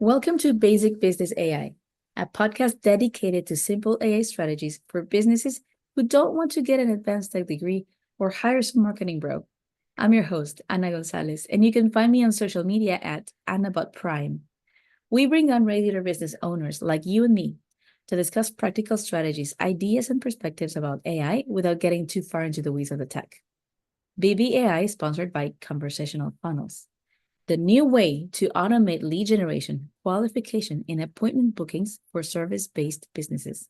Welcome to Basic Business AI, a podcast dedicated to simple AI strategies for businesses who don't want to get an advanced tech degree or hire some marketing bro. I'm your host, Ana Gonzalez, and you can find me on social media at AnnaBotPrime. We bring on regular business owners like you and me to discuss practical strategies, ideas, and perspectives about AI without getting too far into the weeds of the tech. BBAI is sponsored by Conversational Funnels, the new way to automate lead generation, qualification, and appointment bookings for service-based businesses.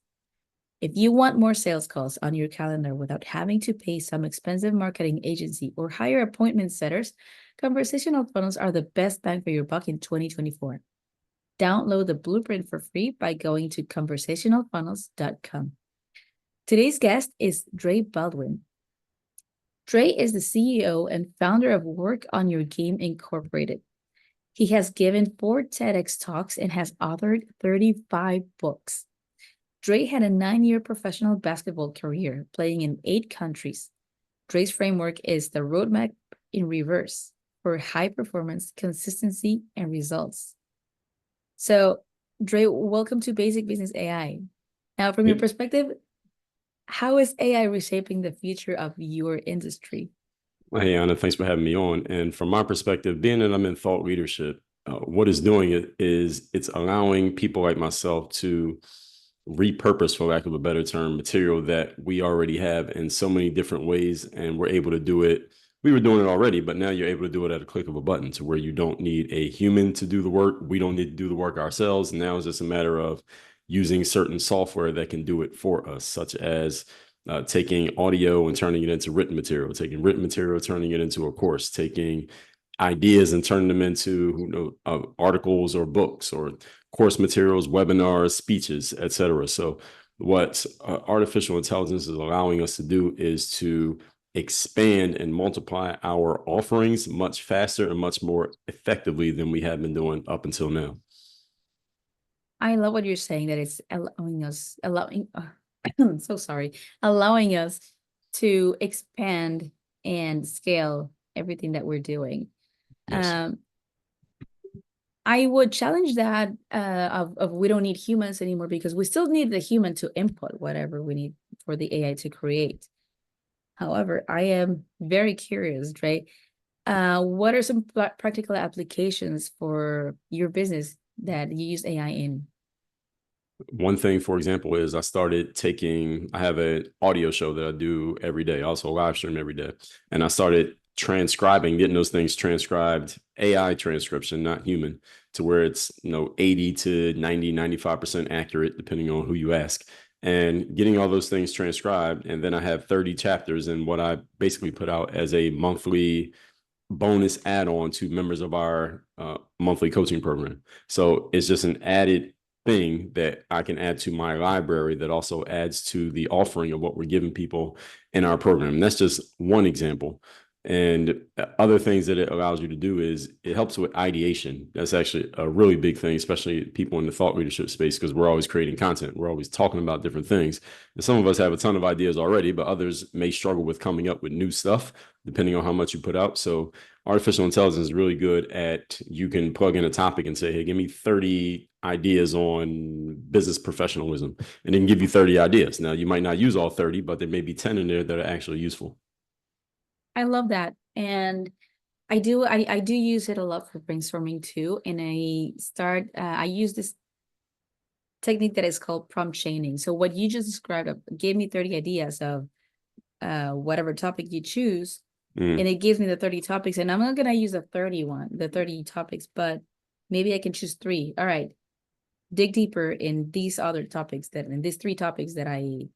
If you want more sales calls on your calendar without having to pay some expensive marketing agency or hire appointment setters, conversational funnels are the best bang for your buck in 2024. Download the blueprint for free by going to conversationalfunnels.com. Today's guest is Dre Baldwin. Dre is the CEO and founder of Work on Your Game Incorporated. He has given 4 TEDx talks and has authored 35 books. Dre had a 9-year professional basketball career, playing in 8 countries. Dre's framework is the roadmap in reverse for high performance, consistency, and results. So, Dre, welcome to Basic Business AI. Now, from your perspective, how is AI reshaping the future of your industry? Hey, Anna, thanks for having me on. And from my perspective, being that I'm in thought leadership, what it's doing is it's allowing people like myself to repurpose, for lack of a better term, material that we already have in so many different ways. And we're able to do it. We were doing it already, but now you're able to do it at a click of a button, to where you don't need a human to do the work. We don't need to do the work ourselves. Now it's just a matter of using certain software that can do it for us, such as taking audio and turning it into written material, taking written material, turning it into a course, taking ideas and turning them into articles or books or course materials, webinars, speeches, etc. So what artificial intelligence is allowing us to do is to expand and multiply our offerings much faster and much more effectively than we have been doing up until now. I love what you're saying, that it's allowing us to expand and scale everything that we're doing. Yes. I would challenge that of we don't need humans anymore, because we still need the human to input whatever we need for the AI to create. However, I am very curious, Dre. What are some practical applications for your business that you use AI in? One thing, for example, is I have an audio show that I do every day, also live stream every day. And I started getting those things transcribed, AI transcription, not human, to where it's 80 to 90, 95% accurate, depending on who you ask, and getting all those things transcribed. And then I have 30 chapters in what I basically put out as a monthly bonus add-on to members of our monthly coaching program. So it's just an added thing that I can add to my library that also adds to the offering of what we're giving people in our program. And that's just one example. And other things that it allows you to do is it helps with ideation. That's actually a really big thing, especially people in the thought leadership space, because we're always creating content. We're always talking about different things. And some of us have a ton of ideas already, but others may struggle with coming up with new stuff, depending on how much you put out. So artificial intelligence is really good at, you can plug in a topic and say, hey, give me 30 ideas on business professionalism, and then give you 30 ideas. Now, you might not use all 30, but there may be 10 in there that are actually useful. I love that. And I do use it a lot for brainstorming too. And I use this technique that is called prompt chaining. So what you just described, gave me 30 ideas of whatever topic you choose. And it gives me the 30 topics. And I'm not going to use the 30 topics, but maybe I can choose 3. All right. Dig deeper in these other topics, in these 3 topics that I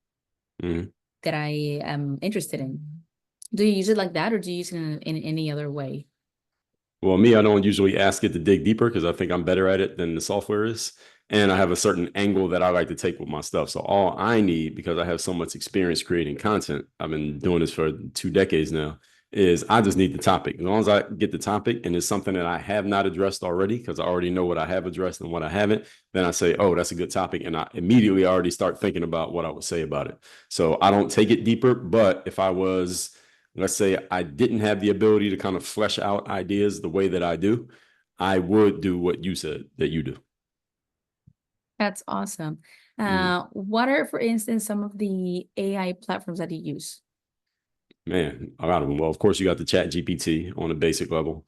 am interested in. Do you use it like that, or do you use it in any other way? Well, me, I don't usually ask it to dig deeper, because I think I'm better at it than the software is. And I have a certain angle that I like to take with my stuff. So all I need, because I have so much experience creating content, I've been doing this for 2 decades now, is I just need the topic. As long as I get the topic and it's something that I have not addressed already, because I already know what I have addressed and what I haven't, then I say, oh, that's a good topic. And I immediately already start thinking about what I would say about it. So I don't take it deeper. But if let's say I didn't have the ability to kind of flesh out ideas the way that I do, I would do what you said that you do. That's awesome. Mm. What are, for instance, some of the AI platforms that you use? Man, a lot of them. Well, of course, you got the Chat GPT on a basic level.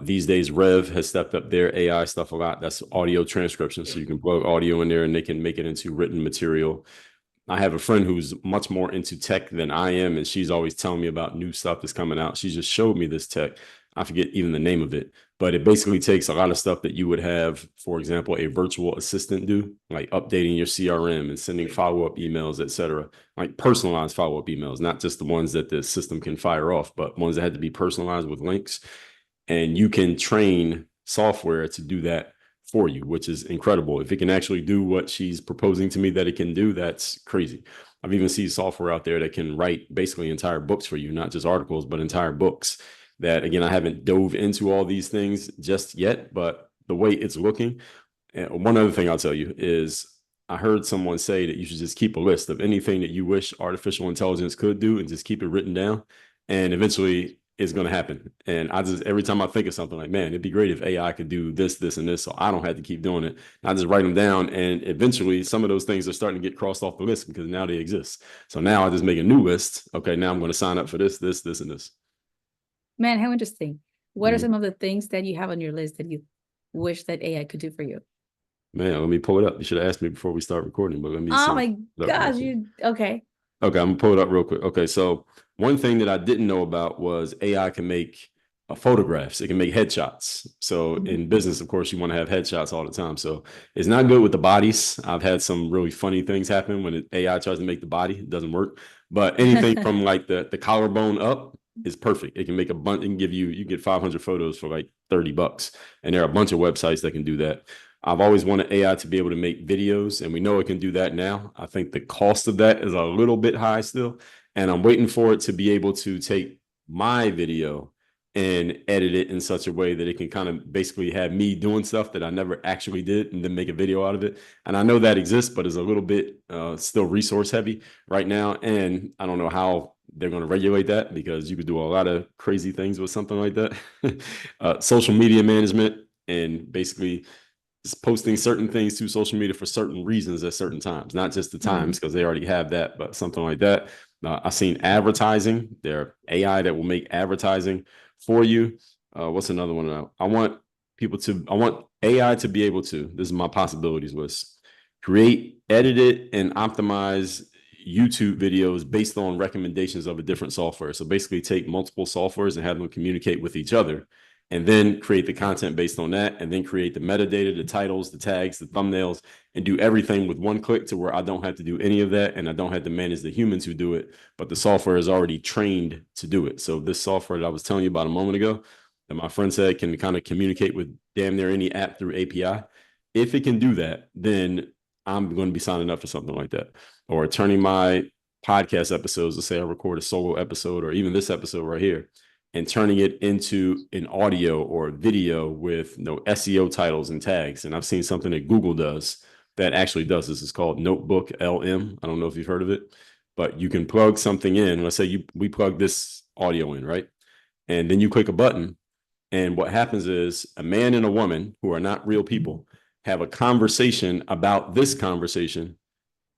These days, Rev has stepped up their AI stuff a lot. That's audio transcription. So you can plug audio in there and they can make it into written material. I have a friend who's much more into tech than I am, and she's always telling me about new stuff that's coming out. She just showed me this tech. I forget even the name of it, but it basically takes a lot of stuff that you would have, for example, a virtual assistant do, like updating your CRM and sending follow-up emails, et cetera, like personalized follow-up emails, not just the ones that the system can fire off, but ones that had to be personalized with links. And you can train software to do that for you, which is incredible. If it can actually do what she's proposing to me that it can do, that's crazy. I've even seen software out there that can write basically entire books for you, not just articles, but entire books. That, again, I haven't dove into all these things just yet, but the way it's looking. And one other thing I'll tell you is I heard someone say that you should just keep a list of anything that you wish artificial intelligence could do and just keep it written down. And eventually it's going to happen. And I just, every time I think of something, like, man, it'd be great if AI could do this, this, and this, so I don't have to keep doing it. I just write them down. And eventually some of those things are starting to get crossed off the list because now they exist. So now I just make a new list. Okay, now I'm going to sign up for this, this, this, and this. Man, how interesting. What are Mhm. some of the things that you have on your list that you wish that AI could do for you? Man, let me pull it up. You should have asked me before we start recording, but let me Oh see. my gosh, you okay. Okay, I'm gonna pull it up real quick. Okay, so one thing that I didn't know about was AI can make photographs. It can make headshots. So Mhm. in business, of course, you want to have headshots all the time. So it's not good with the bodies. I've had some really funny things happen when AI tries to make the body. It doesn't work. But anything from like the collarbone up is perfect. It can make a bunch. It can give you, you get 500 photos for like $30. And there are a bunch of websites that can do that. I've always wanted AI to be able to make videos, and we know it can do that now. I think the cost of that is a little bit high still, and I'm waiting for it to be able to take my video and edit it in such a way that it can kind of basically have me doing stuff that I never actually did and then make a video out of it. And I know that exists, but it's a little bit still resource heavy right now. And I don't know how they're going to regulate that because you could do a lot of crazy things with something like that. Social media management and basically posting certain things to social media for certain reasons at certain times, not just the times because they already have that, but something like that. I've seen advertising. There are AI that will make advertising for you. What's another one? I want AI to be able to, this is my possibilities list, create, edit it, and optimize YouTube videos based on recommendations of a different software. So basically take multiple softwares and have them communicate with each other, and then create the content based on that, and then create the metadata, the titles, the tags, the thumbnails, and do everything with one click to where I don't have to do any of that, and I don't have to manage the humans who do it, but the software is already trained to do it. So this software that I was telling you about a moment ago, that my friend said can kind of communicate with damn near any app through API. If it can do that, then I'm going to be signing up for something like that. Or turning my podcast episodes, let's say I record a solo episode or even this episode right here, and turning it into an audio or video with SEO titles and tags. And I've seen something that Google does that actually does this. It's called Notebook LM. I don't know if you've heard of it, but you can plug something in. Let's say we plug this audio in, right? And then you click a button. And what happens is a man and a woman who are not real people have a conversation about this conversation,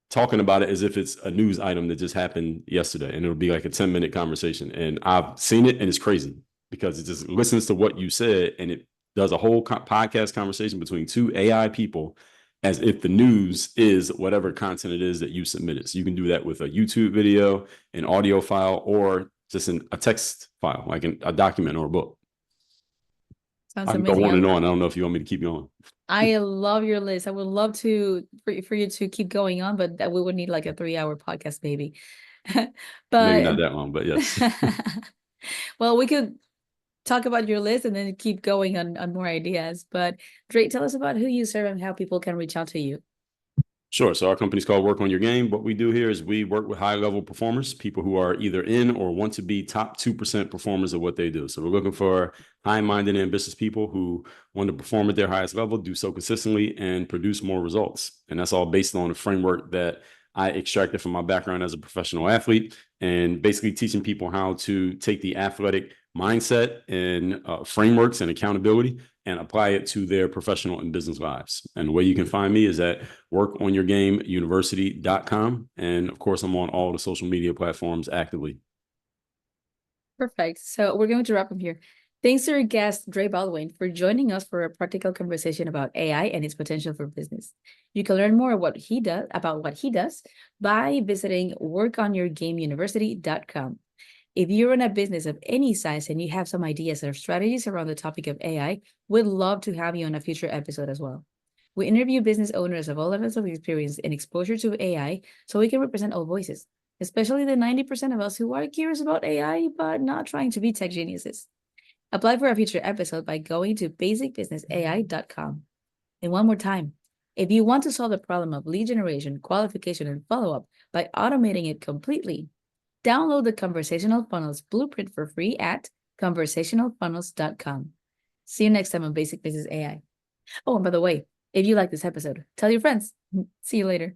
talking about it as if it's a news item that just happened yesterday, and it'll be like a 10-minute conversation. And I've seen it, and it's crazy because it just listens to what you said, and it does a whole podcast conversation between two AI people as if the news is whatever content it is that you submitted. So you can do that with a YouTube video, an audio file, or just a text file, like a document or a book. Sounds I can go amazing. on and on. I don't know if you want me to keep going. I love your list. I would love to for you to keep going on, but that we would need like a 3-hour podcast, maybe. Maybe not But that long, but yes. well, we could talk about your list and then keep going on more ideas. But Drake, tell us about who you serve and how people can reach out to you. Sure. So our company's called Work on Your Game. What we do here is we work with high-level performers, people who are either in or want to be top 2% performers of what they do. So we're looking for high-minded, ambitious people who want to perform at their highest level, do so consistently, and produce more results. And that's all based on a framework that I extracted from my background as a professional athlete, and basically teaching people how to take the athletic mindset and frameworks and accountability and apply it to their professional and business lives. And the way you can find me is at workonyourgameuniversity.com. And of course, I'm on all the social media platforms actively. Perfect. So we're going to wrap up here. Thanks to our guest, Dre Baldwin, for joining us for a practical conversation about AI and its potential for business. You can learn more about what he does by visiting workonyourgameuniversity.com. If you run a business of any size and you have some ideas or strategies around the topic of AI, we'd love to have you on a future episode as well. We interview business owners of all levels of experience and exposure to AI so we can represent all voices, especially the 90% of us who are curious about AI but not trying to be tech geniuses. Apply for a future episode by going to basicbusinessai.com. And one more time, if you want to solve the problem of lead generation, qualification, and follow-up by automating it completely, download the Conversational Funnels Blueprint for free at conversationalfunnels.com. See you next time on Basic Business AI. Oh, and by the way, if you like this episode, tell your friends. See you later.